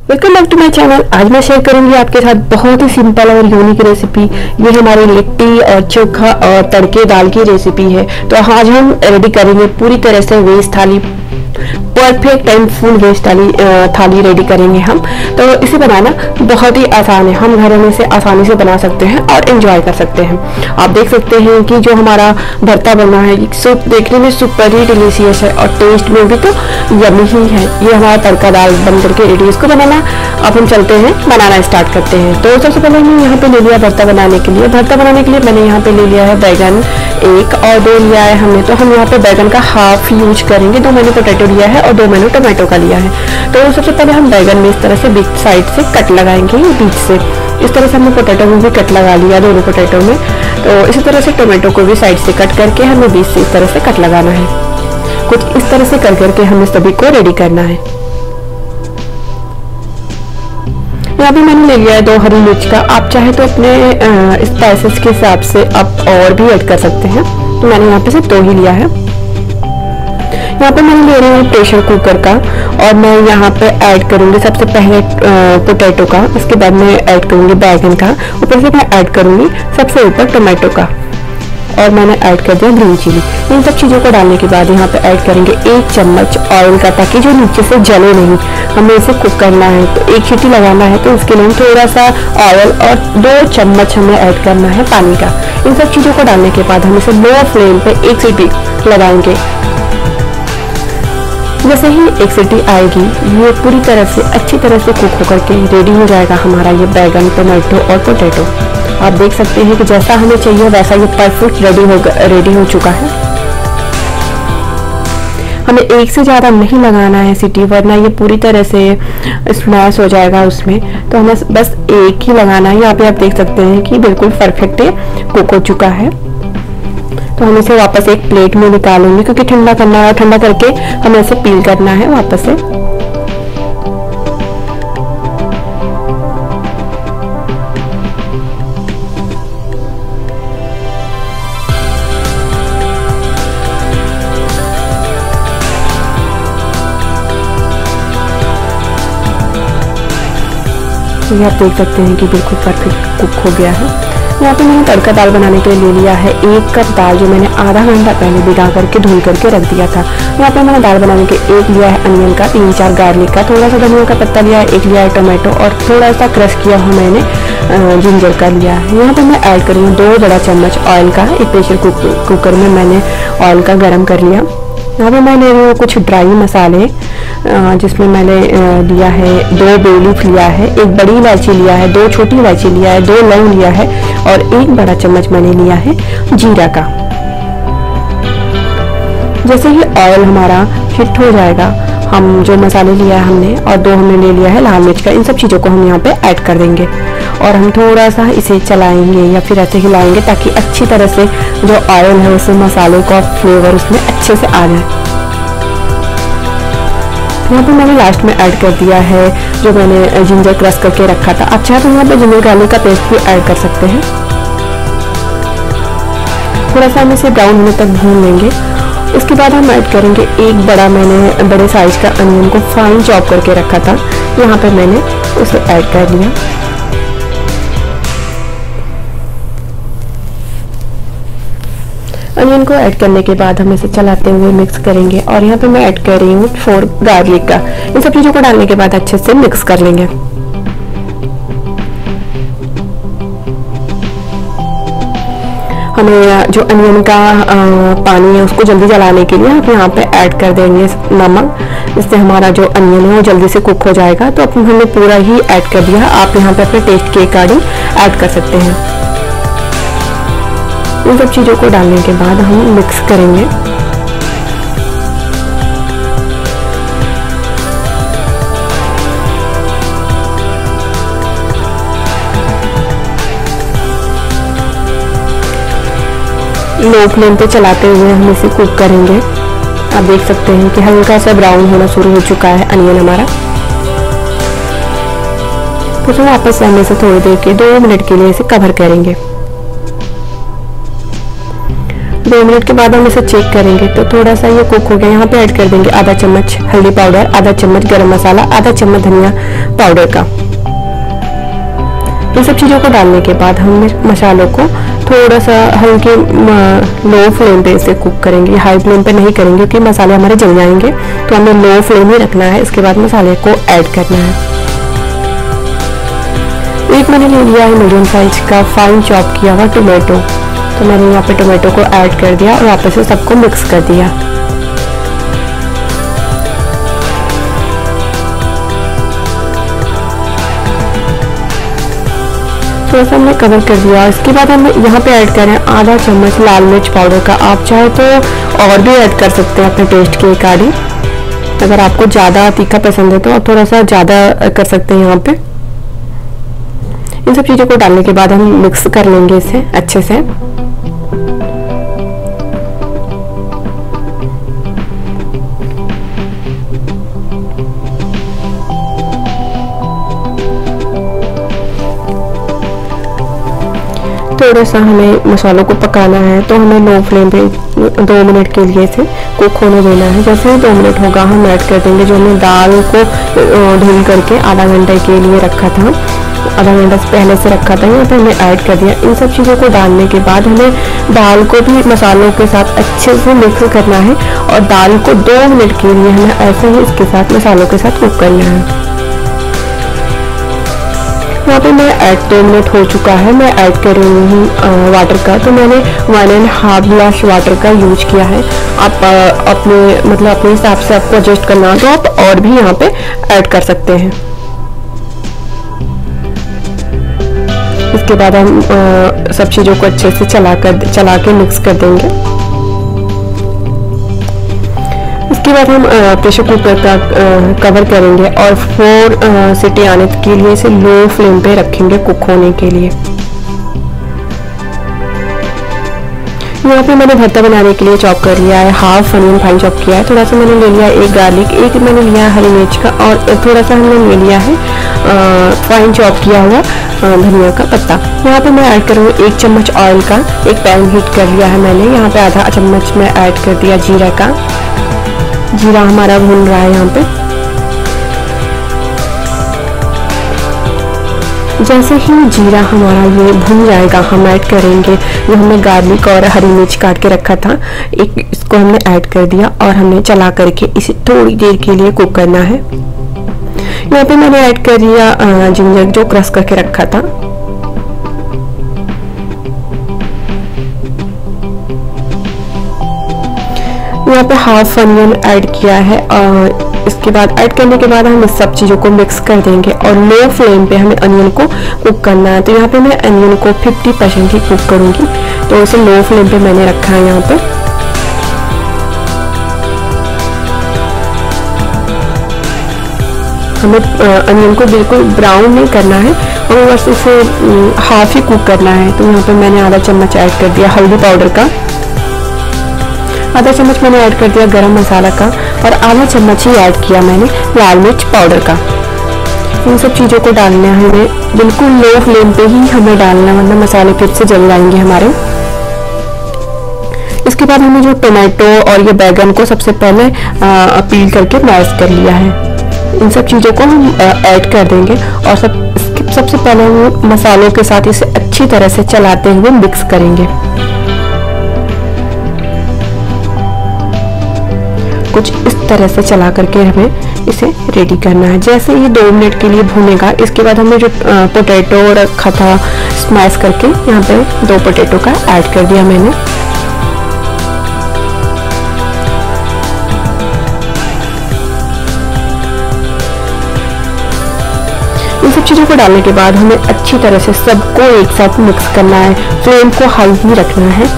Welcome back to my channel. आज मैं share करूंगी आपके साथ बहुत ही सिंपल और यूनिक रेसिपी। ये हमारी लिट्टी और चोखा और तड़के दाल की रेसिपी है। तो आज हम रेडी करेंगे पूरी तरह से वेज थाली, परफेक्ट एंड फुल वेज थाली रेडी करेंगे हम। तो इसे बनाना बहुत ही आसान है, हम घर में से आसानी से बना सकते हैं और एंजॉय कर सकते हैं। आप देख सकते हैं कि जो हमारा भरता बना है, सूप देखने में सुपर ही डिलीशियस है और टेस्ट में भी तो यमी ही है। ये हमारा तड़का दाल बन करके रेडी। इसको बनाना अब हम चलते हैं, बनाना स्टार्ट करते हैं। तो सबसे पहले हमने यहाँ पे ले लिया भरता बनाने के लिए। भरता बनाने के लिए मैंने यहाँ पे ले लिया है बैगन 1 और 2 लिया है हमने। तो हम यहाँ पे बैगन का हाफ यूज करेंगे। 2 मैंने पोटैटो लिया है और 2 मैंने टोमेटो का लिया है। तो सबसे पहले हम बैगन में इस तरह से बीच साइड से कट लगाएंगे, बीच से। इस तरह से हमने पोटैटो में भी कट लगा लिया, दोनों पोटैटो में। तो इसी तरह से टोमेटो को भी साइड से कट करके हमें बीच से इस तरह से कट लगाना है। कुछ इस तरह से कर करके हमें सभी को रेडी करना है। यहाँ पे मैंने ले लिया है 2 हरी मिर्च का। आप चाहे तो अपने स्पाइसेस के हिसाब से आप और भी ऐड कर सकते हैं। तो मैंने यहाँ पे सिर्फ 2 ही लिया है। यहाँ पे मैंने ले रही हूँ प्रेशर कुकर का और मैं यहाँ पे ऐड करूँगी सबसे पहले पोटैटो का, इसके बाद मैं ऐड करूँगी बैगन का, ऊपर से मैं ऐड करूँगी सबसे ऊपर टोमेटो का और मैंने ऐड कर दिया ग्रीन चिली। इन सब चीज़ों को डालने के बाद यहाँ पे ऐड करेंगे 1 चम्मच ऑयल का, ताकि जो नीचे से जले नहीं। हमें इसे कुक करना है तो 1 सीटी लगाना है, तो इसके लिए थोड़ा सा ऑयल और 2 चम्मच हमें ऐड करना है पानी का। इन सब चीज़ों को डालने के बाद हम इसे लो फ्लेम पे 1 सीटी लगाएंगे। जैसे ही 1 सीटी आएगी, ये पूरी तरह से अच्छी तरह से कुक होकर के रेडी हो जाएगा हमारा ये बैगन, टोमेटो और पोटैटो। आप देख सकते हैं कि जैसा हमें चाहिए वैसा ये परफेक्ट रेडी हो चुका है। हमें 1 से ज़्यादा नहीं लगाना है सीटी, वरना ये पूरी तरह से स्मैश हो जाएगा उसमें। तो हमें बस 1 ही लगाना है। यहाँ पे आप देख सकते हैं कि बिल्कुल परफेक्ट कुक हो चुका है। तो हम इसे वापस एक प्लेट में निकालेंगे, क्योंकि ठंडा करना है और ठंडा करके हमें इसे पील करना है वापस से। ये आप देख सकते हैं कि बिल्कुल परफेक्ट कुक हो गया है। यहाँ पे मैंने तड़का दाल बनाने के लिए ले लिया है 1 कप दाल, जो मैंने आधा घंटा पहले भिगा करके धुल करके रख दिया था। यहाँ पे मैंने दाल बनाने के 1 लिया है अनियन का, 3-4 गार्लिक का, थोड़ा सा धनिया का पत्ता लिया है, 1 लिया है टोमेटो और थोड़ा सा क्रश किया हुआ मैंने जिंजर का लिया है। यहाँ पे मैं ऐड करूँगी 2 बड़ा चम्मच ऑयल का। एक प्रेशर कुकर में मैंने ऑयल का गर्म कर लिया। यहाँ पे मैंने कुछ ड्राई मसाले, जिसमें मैंने लिया है 2 बे लीफ लिया है, 1 बड़ी इलायची लिया है, 2 छोटी इलायची लिया है, 2 लौंग लिया है और 1 बड़ा चम्मच मैंने लिया है जीरा का। जैसे ही ऑयल हमारा हिट हो जाएगा, हम जो मसाले लिया है हमने और 2 हमने ले लिया है लाल मिर्च का, इन सब चीज़ों को हम यहाँ पे ऐड कर देंगे और हम थोड़ा सा इसे चलाएंगे या फिर ऐसे हिलाएंगे, ताकि अच्छी तरह से जो ऑयल है उससे मसाले का फ्लेवर उसमें अच्छे से आ जाए। यहाँ पे मैंने लास्ट में ऐड कर दिया है जो मैंने जिंजर क्रश करके रखा था। आप चाहे तो यहाँ पे जिंजर गार्लिक का पेस्ट भी ऐड कर सकते हैं। थोड़ा सा हम इसे ब्राउन होने तक भून लेंगे। इसके बाद हम ऐड करेंगे 1 बड़ा, मैंने बड़े साइज का अनियन को फाइन चॉप करके रखा था, यहाँ पे मैंने उसे ऐड कर दिया। अनियन को ऐड करने के बाद हम इसे चलाते हुए मिक्स करेंगे और यहाँ पे मैं ऐड कर रही हूँ 4 गार्लिक का। इन सब चीज़ों को डालने के बाद अच्छे से मिक्स कर लेंगे। हमें जो अनियन का पानी है उसको जल्दी जलाने के लिए हम यहाँ पे ऐड कर देंगे नमक, इससे हमारा जो अनियन है वो जल्दी से कुक हो जाएगा। तो अब हमने पूरा ही ऐड कर दिया। आप यहाँ पे अपने टेस्ट के अकॉर्डिंग ऐड कर सकते हैं। इन सब चीज़ों को डालने के बाद हम मिक्स करेंगे। लो फ्लेम पे चलाते हुए हम इसे कुक करेंगे। आप देख सकते हैं कि हल्का सा ब्राउन होना शुरू हो चुका है अनियन हमारा। तो फिर वापस से हम इसे थोड़ी देर के 2 मिनट के लिए इसे कवर करेंगे। 2 मिनट के बाद हम इसे चेक करेंगे तो थोड़ा सा ये कुक हो गया। यहाँ पे ऐड कर देंगे आधा चम्मच हल्दी पाउडर, आधा चम्मच गरम मसाला, आधा चम्मच धनिया पाउडर का। इन सब चीज़ों को डालने के बाद हम मसालों को थोड़ा सा हल्के लो फ्लेम पे इसे कुक करेंगे, हाई फ्लेम पे नहीं करेंगे क्योंकि मसाले हमारे जल जाएंगे, तो हमें लो फ्लेम ही रखना है। इसके बाद मसाले को ऐड करना है। एक मैंने ले लिया है मीडियम साइज का फाइन चॉप किया हुआ टोमेटो, तो मैंने यहाँ पे टोमेटो को ऐड कर दिया और वापस से सबको मिक्स कर दिया। थोड़ा सा हमने कवर कर दिया। इसके बाद हम यहाँ पे ऐड करें आधा चम्मच लाल मिर्च पाउडर का। आप चाहे तो और भी ऐड कर सकते हैं अपने टेस्ट के अकॉर्डिंग। अगर आपको ज़्यादा तीखा पसंद है तो आप थोड़ा सा ज़्यादा कर सकते हैं यहाँ पे। इन सब चीज़ों को डालने के बाद हम मिक्स कर लेंगे इसे अच्छे से। थोड़ा सा हमें मसालों को पकाना है, तो हमें लो फ्लेम पे 2 मिनट के लिए इसे कुक होने देना है। जैसे ही 2 मिनट होगा हम ऐड कर देंगे जो हमने दाल को धुल करके आधा घंटे के लिए रखा था, आधा घंटा पहले से रखा था, यहाँ पे हमने ऐड कर दिया। इन सब चीज़ों को डालने के बाद हमें दाल को भी मसालों के साथ अच्छे से मिक्स करना है और दाल को 2 मिनट के लिए हमें ऐसे ही इसके साथ मसालों के साथ कुक करना है। यहाँ पे मैं ऐड 2 मिनट हो चुका है। मैं ऐड कर रही हूँ वाटर का, तो मैंने 1.5 ग्लास वाटर का यूज किया है। आप अपने मतलब अपने हिसाब से आपको एडजस्ट करना हो तो आप और भी यहाँ पे ऐड कर सकते हैं। इसके बाद हम सब चीज़ों को अच्छे से चला के मिक्स कर देंगे। इसके बाद हम प्रेशर कुकर का कवर करेंगे और 4 सीटी आने के लिए इसे लो फ्लेम पे रखेंगे कुक होने के लिए। यहाँ पे मैंने भरता बनाने के लिए चॉप कर लिया है, हाफ अनियन फाइन चॉप किया है। थोड़ा सा मैंने ले लिया एक गार्लिक, एक मैंने लिया हरी मिर्च का और थोड़ा सा हमने ले लिया है फाइन चॉप किया हुआ धनिया का पत्ता। यहाँ पे मैं ऐड करूँगी 1 चम्मच ऑयल का। एक पैन हीट कर लिया है मैंने, यहाँ पे आधा चम्मच मैं ऐड कर दिया जीरा का। जीरा हमारा भून रहा है यहाँ पे। जैसे ही जीरा हमारा ये भून जाएगा हम ऐड करेंगे जो हमने गार्लिक और हरी मिर्च काट के रखा था, इसको हमने ऐड कर दिया और हमने चला करके इसे थोड़ी देर के लिए कुक करना है। यहाँ पे मैंने ऐड कर दिया जिंजर जो क्रश करके रखा था। यहाँ पे हाफ अनियन ऐड किया है और इसके बाद ऐड करने के बाद हम इस सब चीज़ों को मिक्स कर देंगे और लो फ्लेम पे हमें अनियन को कुक करना है। तो यहाँ पे मैं अनियन को 50% ही कुक करूँगी, तो इसे लो फ्लेम पे मैंने रखा है। यहाँ पे हमें अनियन को बिल्कुल ब्राउन नहीं करना है, हमें बस इसे हाफ ही कुक करना है। तो यहाँ पे मैंने आधा चम्मच ऐड कर दिया हल्दी पाउडर का, आधा चम्मच मैंने ऐड कर दिया गरम मसाला का और आधा चम्मच ही ऐड किया मैंने लाल मिर्च पाउडर का। इन सब चीज़ों को डालना है हमें बिल्कुल लो फ्लेम पे ही हमें डालना, वरना मसाले फिर से जल जाएंगे हमारे। इसके बाद हमने जो टोमेटो और ये बैगन को सबसे पहले पील करके मैश कर लिया है, इन सब चीज़ों को हम ऐड कर देंगे और सबसे पहले हम मसालों के साथ इसे अच्छी तरह से चलाते हुए मिक्स करेंगे। कुछ इस तरह से चला करके हमें इसे रेडी करना है। जैसे ये 2 मिनट के लिए भूनेगा, इसके बाद हमने जो पोटैटो रखा था स्मैश करके, यहाँ पे 2 पोटैटो का ऐड कर दिया मैंने। इन सब चीज़ों को डालने के बाद हमें अच्छी तरह से सबको एक साथ मिक्स करना है, फ्लेम को हाई ही रखना है।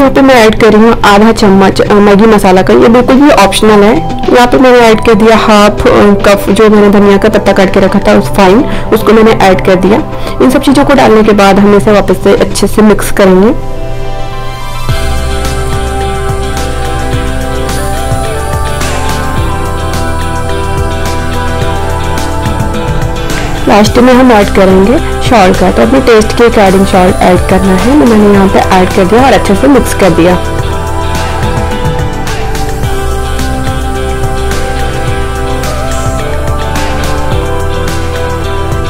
यहाँ पे मैं ऐड कर रही हूँ आधा चम्मच मैगी मसाला का। ये बिल्कुल भी ऑप्शनल है। यहाँ पे मैंने ऐड कर दिया हाफ कप जो मैंने धनिया का पत्ता काट के रखा था उस फाइन, उसको मैंने ऐड कर दिया। इन सब चीज़ों को डालने के बाद हम इसे वापस से अच्छे से मिक्स करेंगे। लास्ट में हम ऐड करेंगे सॉल्ट का, तो अपने टेस्ट के अकॉर्डिंग सॉल्ट ऐड करना है। मैंने यहाँ पे ऐड कर दिया और अच्छे से मिक्स कर दिया।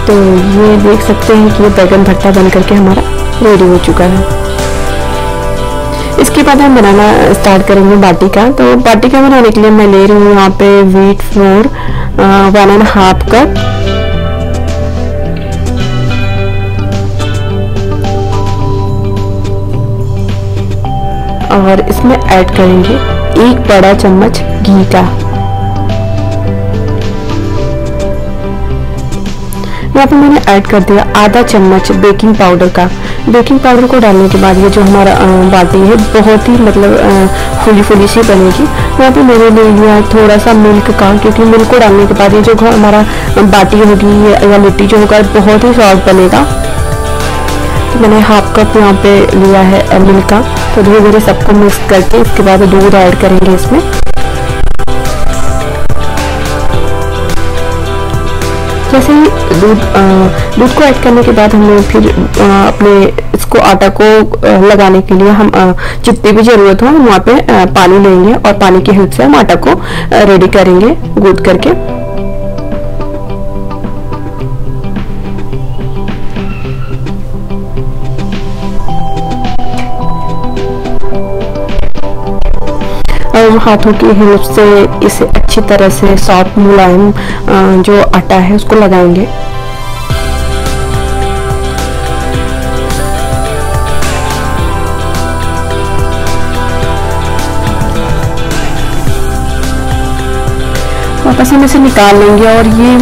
तो ये देख सकते हैं कि ये बैगन भरता बन करके हमारा रेडी हो चुका है। इसके बाद हम बनाना स्टार्ट करेंगे बाटी का। तो बाटी का बनाने के लिए मैं ले रही हूँ यहाँ पे व्हीट फ्लोर 1.5 कप, और इसमें ऐड करेंगे 1 बड़ा चम्मच घी का। यहाँ पे मैंने ऐड कर दिया आधा चम्मच बेकिंग पाउडर का। बेकिंग पाउडर को डालने के बाद ये जो हमारा बाटी है बहुत ही मतलब फुली फुली सी बनेगी। यहाँ पे मैंने ले लिया थोड़ा सा मिल्क का, क्योंकि मिल्क को डालने के बाद ये जो हमारा बाटी होगी या लिट्टी जो होगा बहुत ही सॉफ्ट बनेगा। तो मैंने हाफ कप यहाँ पे लिया है मिल्क का। तो धीरे धीरे सबको मिक्स करके इसके बाद दूध ऐड करेंगे इसमें। जैसे ही दूध को ऐड करने के बाद हमें फिर अपने इसको आटा को लगाने के लिए हम जितनी भी ज़रूरत हो हम वहाँ पे पानी लेंगे और पानी की हेल्प से हम आटा को रेडी करेंगे गूंथ करके। हाथों की हेल्प से इसे अच्छी तरह से सॉफ्ट मुलायम जो आटा है उसको लगाएंगे। वापस हम इसे निकाल लेंगे और ये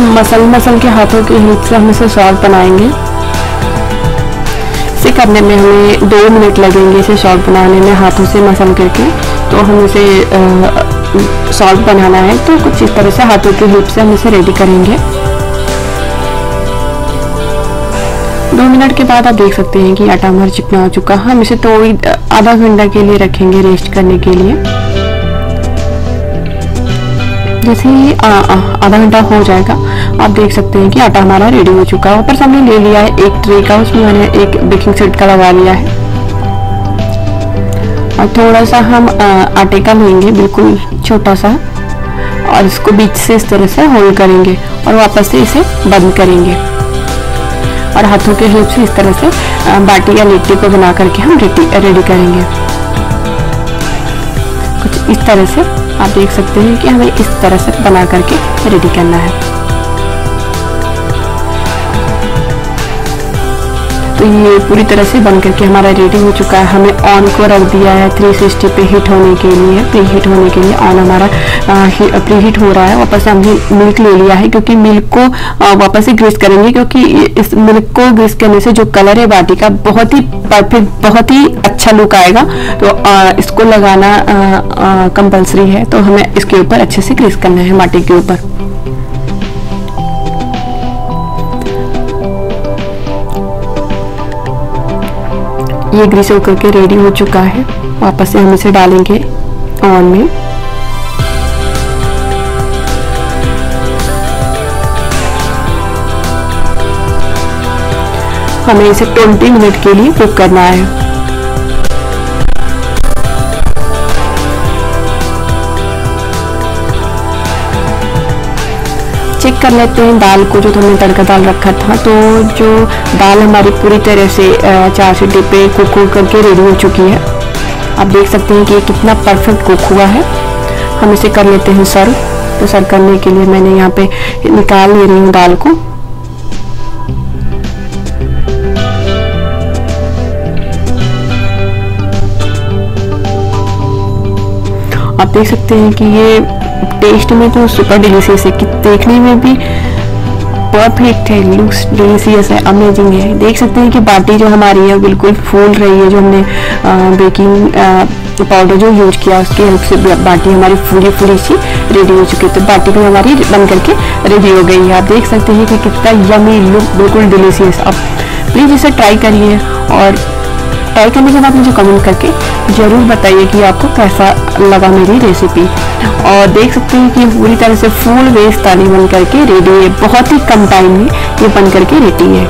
मसल के हाथों की हेल्प से हम इसे सॉफ्ट बनाएंगे। इसे करने में हमें 2 मिनट लगेंगे, इसे सॉफ्ट बनाने में हाथों से मसल करके। तो हम इसे सॉल्ट बनाना है तो कुछ इस तरह से हाथों की हेल्प से हम इसे रेडी करेंगे। 2 मिनट के बाद आप देख सकते हैं कि आटा हमारा चिकना हो चुका है। हम इसे थोड़ी आधा घंटा के लिए रखेंगे रेस्ट करने के लिए। जैसे ही आधा घंटा हो जाएगा आप देख सकते हैं कि आटा हमारा रेडी हो चुका है। ऊपर से हमने ले लिया है एक ट्रे का, उसमें मैंने एक बेकिंग शीट का लगा लिया है और थोड़ा सा हम आटे का लेंगे बिल्कुल छोटा सा और इसको बीच से इस तरह से होल्ड करेंगे और वापस से इसे बंद करेंगे और हाथों के हेल्प से इस तरह से बाटी या लिट्टी को बना करके हम रेडी करेंगे। कुछ इस तरह से आप देख सकते हैं कि हमें इस तरह से बना करके रेडी करना है। तो ये पूरी तरह से बन करके हमारा रेडी हो चुका है। हमें ऑन को रख दिया है 360 पे हीट होने के लिए, प्री हीट होने के लिए ऑन हमारा प्री हीट हो रहा है। वापस हमने मिल्क ले लिया है क्योंकि मिल्क को वापस से ग्रीस करेंगे, क्योंकि इस मिल्क को ग्रीस करने से जो कलर है बाटी का बहुत ही परफेक्ट, बहुत ही अच्छा लुक आएगा। तो इसको लगाना कंपल्सरी है, तो हमें इसके ऊपर अच्छे से ग्रीस करना है बाटी के ऊपर। ये ग्रीस होकर के रेडी हो चुका है। वापस से हम इसे डालेंगे ऑन में। हमें इसे 20 मिनट के लिए कुक करना है। चेक कर लेते हैं दाल को, जो हमने तड़का दाल रखा था। तो जो दाल हमारी पूरी तरह से 4 सीटी पे कुक करके रेडी हो चुकी है। आप देख सकते हैं कि ये कितना परफेक्ट कुक हुआ है। हम इसे कर लेते हैं सर्व। तो सर्व करने के लिए मैंने यहाँ पे निकाल ले रही हूँ दाल को। आप देख सकते हैं कि ये टेस्ट में तो सुपर डिलीशियस है, कि देखने में भी परफेक्ट है, लुक्स डिलीशियस है, अमेजिंग है। देख सकते हैं कि बाटी जो हमारी है बिल्कुल फूल रही है। जो हमने बेकिंग पाउडर जो यूज किया उसकी हेल्प से बाटी हमारी फूली फूली सी रेडी हो चुकी है। तो बाटी भी हमारी बन करके रेडी हो गई है। आप देख सकते हैं कि कितना यमी लुक, बिल्कुल डिलीशियस। आप प्लीज़ इसे ट्राई करिए और ट्राई करने के बाद मुझे कमेंट करके ज़रूर बताइए कि आपको कैसा लगा मेरी रेसिपी। और देख सकते हैं कि पूरी तरह से फुल वेज थाली बन करके रेडी है। बहुत ही कम टाइम में ये बन करके रेडी है।